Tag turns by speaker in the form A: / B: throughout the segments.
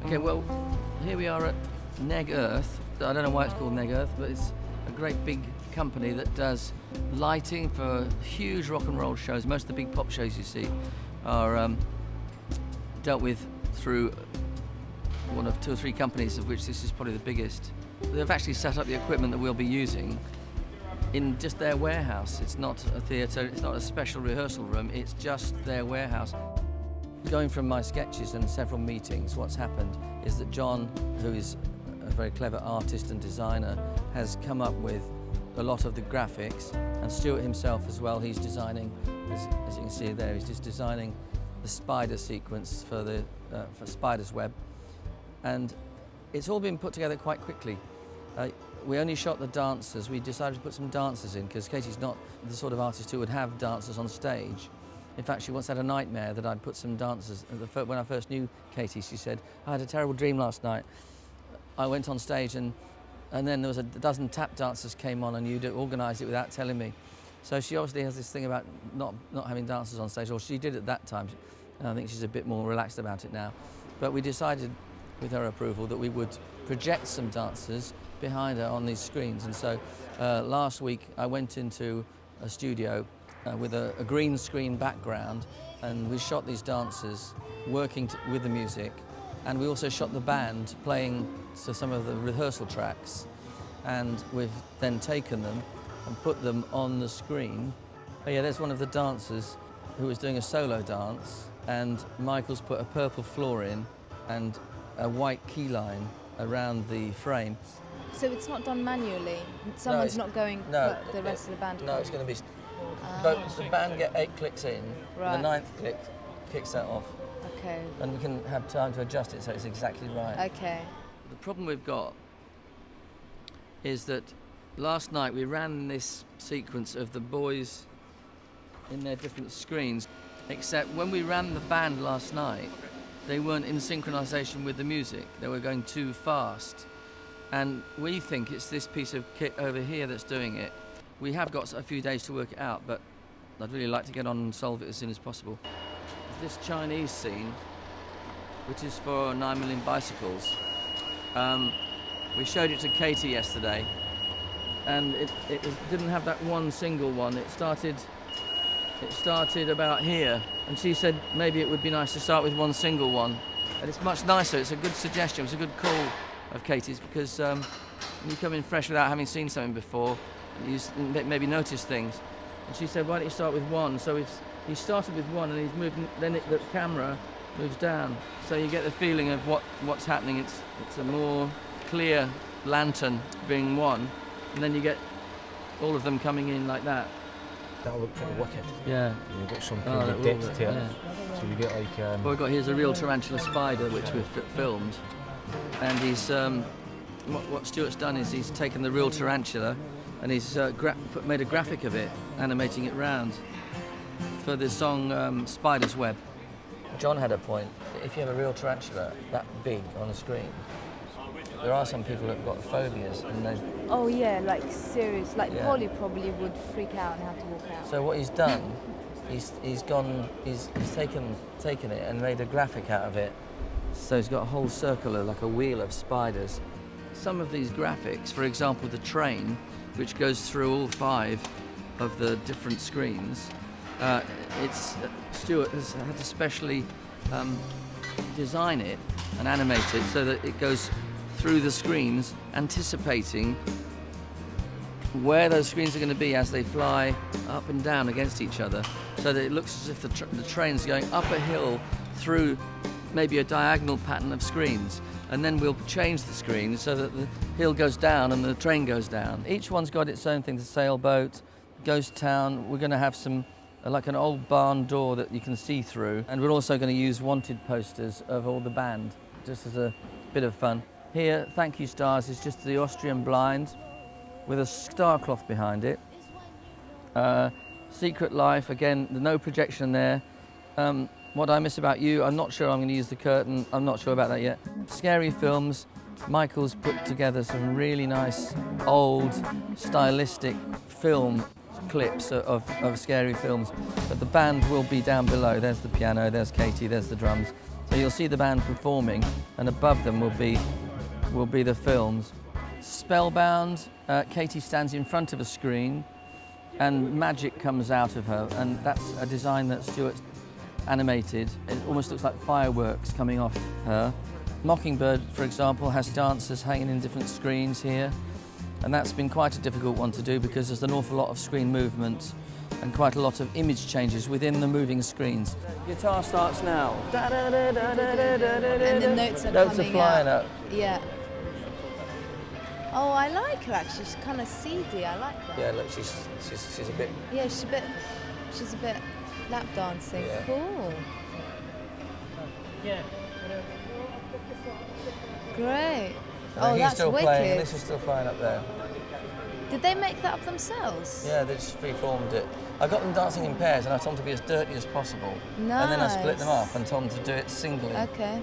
A: Okay, well, here we are at Neg Earth. I don't know why it's called Neg Earth, but it's a great big company that does lighting for huge rock and roll shows. Most of the big pop shows you see are dealt with through one of 2 or 3 companies, of which this is probably the biggest. They've actually set up the equipment that we'll be using in just their warehouse. It's not a theatre, it's not a special rehearsal room, it's just their warehouse. Going from my sketches and several meetings, what's happened is that John, who is a very clever artist and designer, has come up with a lot of the graphics, and Stuart himself as well. He's designing, as you can see there, he's just designing the spider sequence for the for Spider's Web, and it's all been put together quite quickly. We only shot the dancers. We decided to put some dancers in because Katie's not the sort of artist who would have dancers on stage. In fact, she once had a nightmare that I'd put some dancers. When I first knew Katie, she said, "I had a terrible dream last night. I went on stage and then there was a dozen tap dancers came on and you'd organised it without telling me." So she obviously has this thing about not having dancers on stage, or she did at that time. And I think she's a bit more relaxed about it now. But we decided, with her approval, that we would project some dancers behind her on these screens. And so last week I went into a studio with a green screen background, and we shot these dancers working with the music, and we also shot the band playing some of the rehearsal tracks, and we've then taken them and put them on the screen. Oh yeah, there's one of the dancers who was doing a solo dance, and Michael's put a purple floor in and a white key line around the frame.
B: So it's not done manually? Someone's not going, but the rest of the band?
A: No, it's going to be... The band get 8 clicks in, right. And the 9th click kicks that off.
B: Okay.
A: And we can have time to adjust it so it's exactly right.
B: Okay.
A: The problem we've got is that last night we ran this sequence of the boys in their different screens, except when we ran the band last night, they weren't in synchronisation with the music. They were going too fast. And we think it's this piece of kit over here that's doing it. We have got a few days to work it out, but I'd really like to get on and solve it as soon as possible. This Chinese scene, which is for 9mm bicycles, we showed it to Katie yesterday, and it didn't have that one single one. It started about here, and she said maybe it would be nice to start with one single one. And it's much nicer. It's a good suggestion. It's a good call of Katie's, because when you come in fresh without having seen something before, you maybe notice things. And she said, why don't you start with one? So he started with one, and he's moving. Then the camera moves down, so you get the feeling of what's happening. It's a more clear lantern being one, and then you get all of them coming in like that.
C: That'll look pretty wicked.
A: Yeah.
C: You've got some pretty good depth to it.
A: Yeah.
C: So you get like...
A: What we've got here is a real tarantula spider, which we've filmed. And he's... what Stuart's done is he's taken the real tarantula and he's made a graphic of it, animating it round for the song Spider's Web. John had a point. If you have a real tarantula that big on a screen, there are some people that have got phobias, and they...
B: Oh yeah, like serious, like Polly probably would freak out and have to walk out.
A: So what he's done, he's taken it and made a graphic out of it. So he's got a whole circle, like a wheel of spiders. Some of these graphics, for example, the train, which goes through all 5 of the different screens, Stuart has had to specially design it and animate it so that it goes through the screens, anticipating where those screens are going to be as they fly up and down against each other, so that it looks as if the train's going up a hill through maybe a diagonal pattern of screens, and then we'll change the screen so that the hill goes down and the train goes down. Each one's got its own thing. The sailboat, ghost town. We're going to have some like an old barn door that you can see through, and we're also going to use wanted posters of all the band, just as a bit of fun. Here, Thank You Stars is just the Austrian blind with a star cloth behind it. Secret Life, again, no projection there. What I Miss About You, I'm not sure I'm going to use the curtain. I'm not sure about that yet. Scary Films, Michael's put together some really nice, old, stylistic film clips of scary films. But the band will be down below. There's the piano, there's Katie, there's the drums. So you'll see the band performing, and above them will be the films. Spellbound, Katie stands in front of a screen, and magic comes out of her, and that's a design that Stuart animated. It almost looks like fireworks coming off her. Mockingbird, for example, has dancers hanging in different screens here, and that's been quite a difficult one to do because there's an awful lot of screen movement and quite a lot of image changes within the moving screens. Guitar starts now.
B: And the notes are coming
A: flying
B: out.
A: up.
B: Yeah. Oh, I like her actually. She's kind of seedy. I like that.
A: Yeah, look, she's a bit.
B: Yeah, she's a bit lap dancing.
A: Yeah.
B: Cool. Great. Oh,
A: He's
B: that's
A: still
B: wicked.
A: playing, and this is still flying up there.
B: Did they make that up themselves?
A: Yeah, they just freeformed it. I got them dancing in pairs, and I told them to be as dirty as possible.
B: Nice.
A: And then I split them up and told them to do it singly.
B: Okay.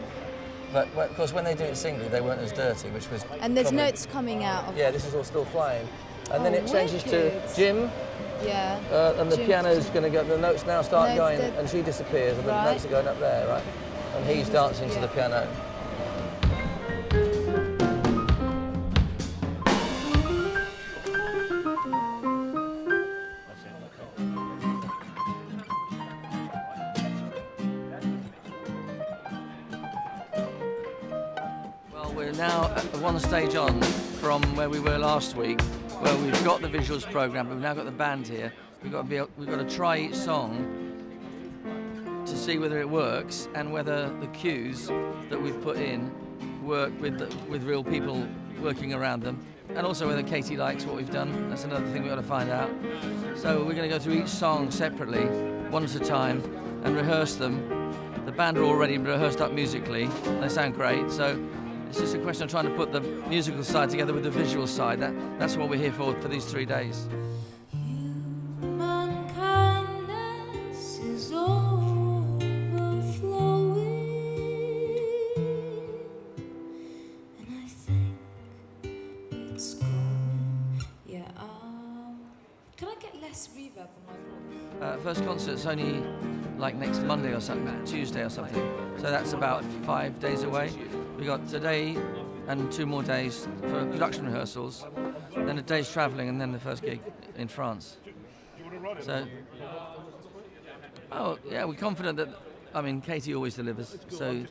A: But of course, when they do it singly, they weren't as dirty, which was.
B: And there's
A: probably-
B: notes coming out of.
A: Yeah, this is all still flying, and then
B: Oh,
A: it changes
B: wicked.
A: to Jim,
B: Yeah.
A: and the
B: Jim-
A: piano's going to go. The notes now start
B: Notes
A: going,
B: did-
A: and she disappears, and
B: Right.
A: the notes are going up there, right? And he's dancing to the piano. Well, we're now at one stage on from where we were last week, where we've got the visuals program, but we've now got the band here. We've got to try each song to see whether it works and whether the cues that we've put in work with real people working around them, and also whether Katie likes what we've done. That's another thing we've got to find out. So we're going to go through each song separately, one at a time, and rehearse them. The band are already rehearsed up musically, and they sound great, so it's just a question of trying to put the musical side together with the visual side. That's what we're here for these 3 days.
D: Human kindness is overflowing, and I think it's going. Yeah. Can I get less reverb on my voice?
A: First concert's only like next Monday or something, Tuesday or something. So that's about 5 days away. We got today and 2 more days for production rehearsals, then a day's travelling, and then the first gig in France. So, oh yeah, we're confident that. I mean, Katie always delivers, so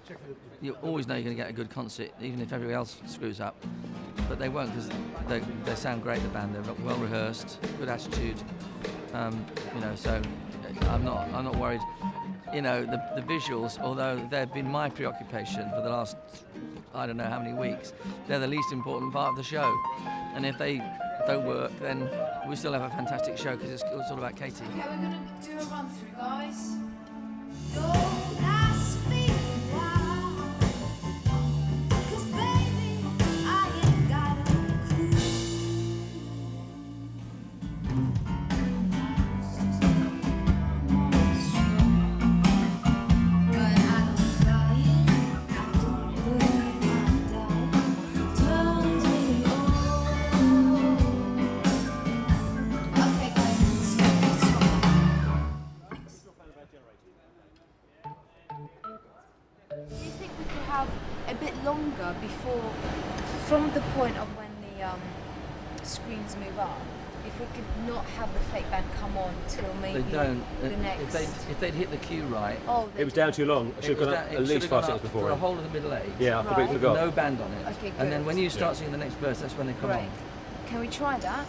A: you always know you're going to get a good concert, even if everybody else screws up. But they won't, because they sound great. The band, they're well rehearsed, good attitude. So I'm not worried. The visuals, although they've been my preoccupation for the last, I don't know how many weeks, they're the least important part of the show. And if they don't work, then we still have a fantastic show because it's all about Katie.
D: Okay, we're gonna do a run through, guys. Don't ask me why, 'cause baby, I ain't got a clue. But I don't buy it, I don't believe my dad turns me on. Okay, guys, let's go.
B: Do you think we could have a bit longer before, from the point of when the screens move up, if we could not have the fake band come on till maybe
A: They don't.
B: the next...
A: If they'd hit the cue right,
B: Oh,
E: It was down too long. It should have gone up at least 5 seconds
A: for
E: before.
A: a whole of the middle eight.
E: Yeah, I completely
B: Right.
E: forgot.
A: No band on it.
B: Okay,
A: And then
B: good.
A: when you start singing the next verse, that's when they come
B: Great.
A: on.
B: Can we try that?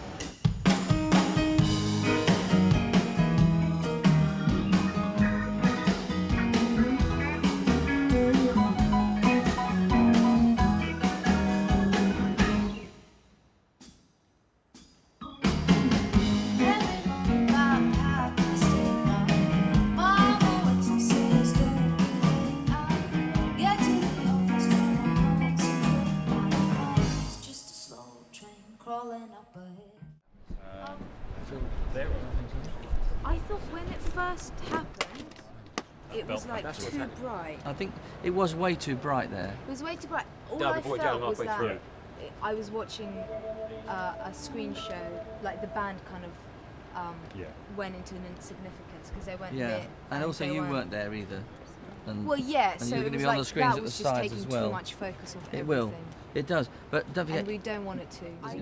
D: Everyone about how I stay now. Mama always says don't be late out. Get to the office, turn on it's just a slow train crawling up ahead.
B: I thought when it first happened, it was like too bright.
A: I think it was way too bright there.
B: It was way too bright. All
E: Yeah,
B: I
E: before it
B: felt
E: down
B: was
E: halfway
B: that
E: through.
B: I was watching a screen show, like the band kind of
E: Yeah.
B: went into an insignificance because they weren't
A: Yeah.
B: lit.
A: And also
B: they
A: you weren't there either. and
B: Well, yeah.
A: and
B: So
A: you're
B: it
A: going to
B: was
A: be on
B: like
A: the screens
B: that
A: at the
B: was just
A: sides
B: taking
A: as well.
B: too much focus off
A: It
B: everything.
A: will. It does. But don't forget.
B: And we don't want it to. I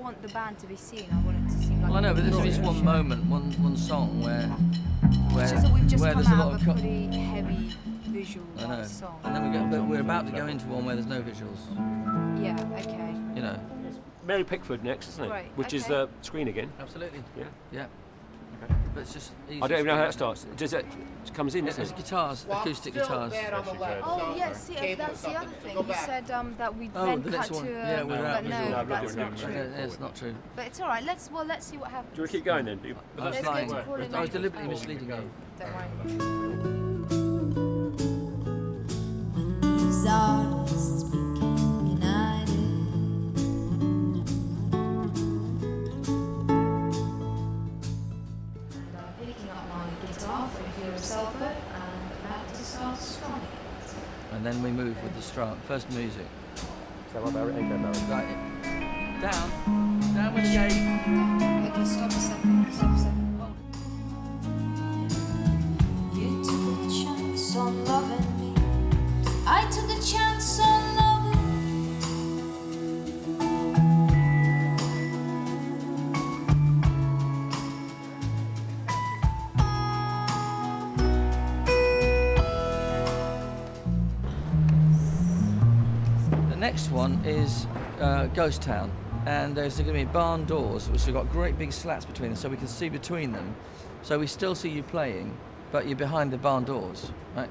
B: want the band to be seen. I want it to seem like.
A: Well, I know, but there's
B: a
A: just one
B: show.
A: moment, one song where
B: It's just that we've just
A: where
B: come
A: there's a
B: out
A: lot
B: of
A: of
B: a pretty heavy visual
A: I know.
B: song.
A: And then but we're about to go into one where there's no visuals.
B: Yeah. Okay.
A: You know.
E: Mary Pickford next, isn't it?
B: Right,
E: Which is
B: okay.
E: the screen again.
A: Absolutely.
E: Yeah.
A: Yeah.
E: Okay.
A: But it's just easy.
E: I don't even know how
A: to
E: that starts. Does it comes in,
A: It's
E: doesn't it?
A: guitars, acoustic guitars.
B: Oh yes, see, that's the other thing. You said that we
A: Oh,
B: then
A: the
B: cut
A: next
B: to
A: one.
B: a.
A: Yeah, we're out
B: but
A: visual.
B: no,
E: No,
B: that's
E: no,
B: not
E: no,
B: true.
A: Yeah, it's not true.
B: But it's all right. Let's see what happens.
E: Do you want to keep going then?
A: I was
B: Let's
A: lying.
B: go to calling
A: I was
B: in.
A: deliberately misleading you.
B: Don't worry.
D: These artists became united. And I'm picking up my guitar from Hero Salford and about to start strumming it.
A: And then we move with the strum. First music.
E: So what about Echo Barrel?
A: Right. Down with the gate.
D: Okay, stop a second. You took a chance on loving me. I took a chance on loving you.
A: The next one is Ghost Town, and there's going to be barn doors, which have got great big slats between them, so we can see between them. So we still see you playing, but you're behind the barn doors, right?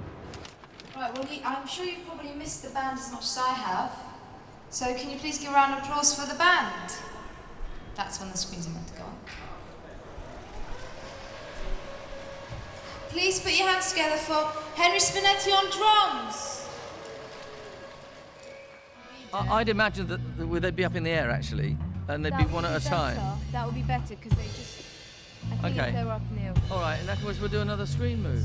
D: Right, well, I'm sure you've probably missed the band as much as I have. So can you please give a round of applause for the band? That's when the screens are meant to go on. Please put your hands together for Henry Spinetti on drums.
A: I'd imagine that they'd be up in the air actually, and they'd be
B: That
A: one
B: would
A: at a
B: be
A: time.
B: better. That would be better because they just. I think
A: Okay.
B: if they were up in the air.
A: All right, in that case we'll do another screen move.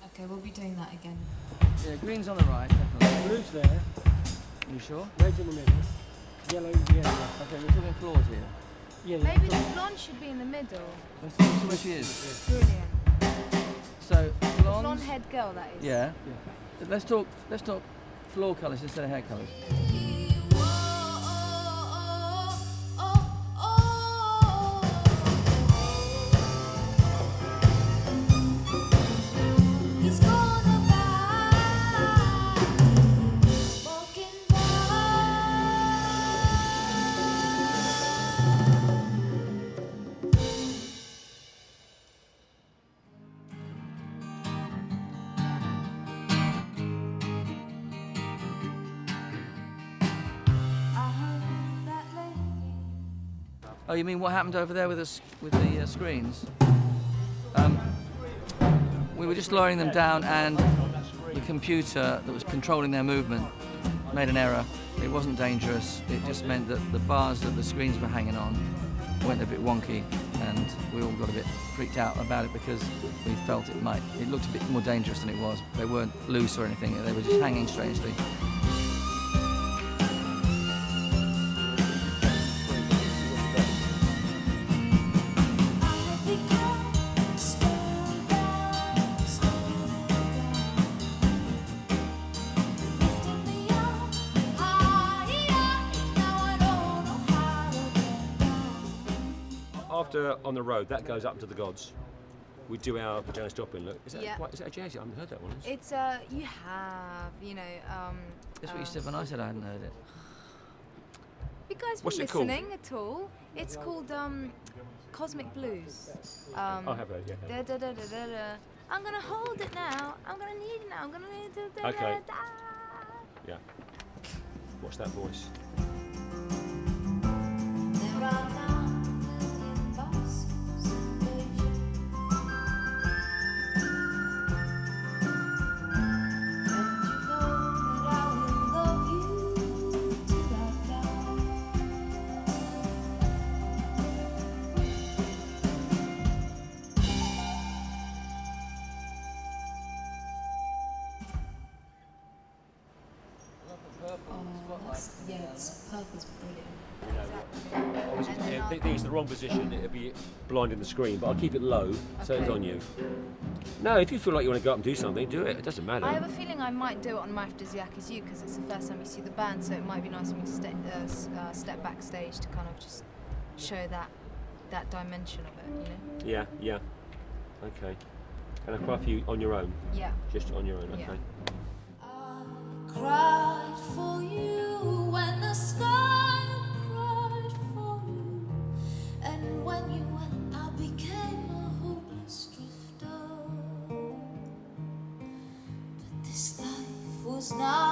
D: Okay, we'll be doing that again.
A: Yeah, green's on the right, definitely.
F: Blue's there,
A: You sure?
F: red's in the middle, yellow's the end.
A: Okay, we're talking floors here.
F: Yeah,
B: Maybe the blonde should be in the middle.
A: Let's see where she is.
B: Brilliant.
A: So,
B: Blonde
A: blonde.
B: head girl, that is.
A: Yeah. Let's talk floor colours instead of hair colours.
D: He's gonna buy, walking
A: Oh, you mean what happened over there with the screens? We were just lowering them down, and the computer that was controlling their movement made an error. It wasn't dangerous. It just meant that the bars that the screens were hanging on went a bit wonky, and we all got a bit freaked out about it because we felt it looked a bit more dangerous than it was. They weren't loose or anything. They were just hanging strangely.
E: after On the Road, that goes up to the gods. We do our Janis Joplin look. Is that
B: Yeah.
E: is that a jazzy? I haven't heard that one.
B: It's you have, you know,
A: That's what you said when I said I hadn't heard it.
B: you guys been
E: What's it called?
B: listening at all? It's called Cosmic Blues.
E: I have heard, yeah.
B: Da, da, da, da, da, da. I'm gonna hold it now. I'm gonna need it now. I'm gonna need it. Da,
E: Okay.
B: da, da.
E: Yeah. What's that voice?
D: There are 9 million bicycles in Beijing. And you know that I will love you till I die. Purple's brilliant.
E: Obviously, if the thing is the wrong position, it'll be blinding the screen, but I'll keep it low so it's
B: Okay.
E: on you. No, if you feel like you want to go up and do something, do it. It doesn't matter.
B: I have a feeling I might do it on My Aphrodisiac as you because it's the first time you see the band, so it might be nice for me to step backstage to kind of just show that dimension of it, you know?
E: Yeah. Okay. Can I cry for you on your own?
B: Yeah.
E: Just on your own,
B: Yeah.
E: okay.
D: I cried for you when the sky cried for you, and when you went, I became a hopeless drifter. But this life was not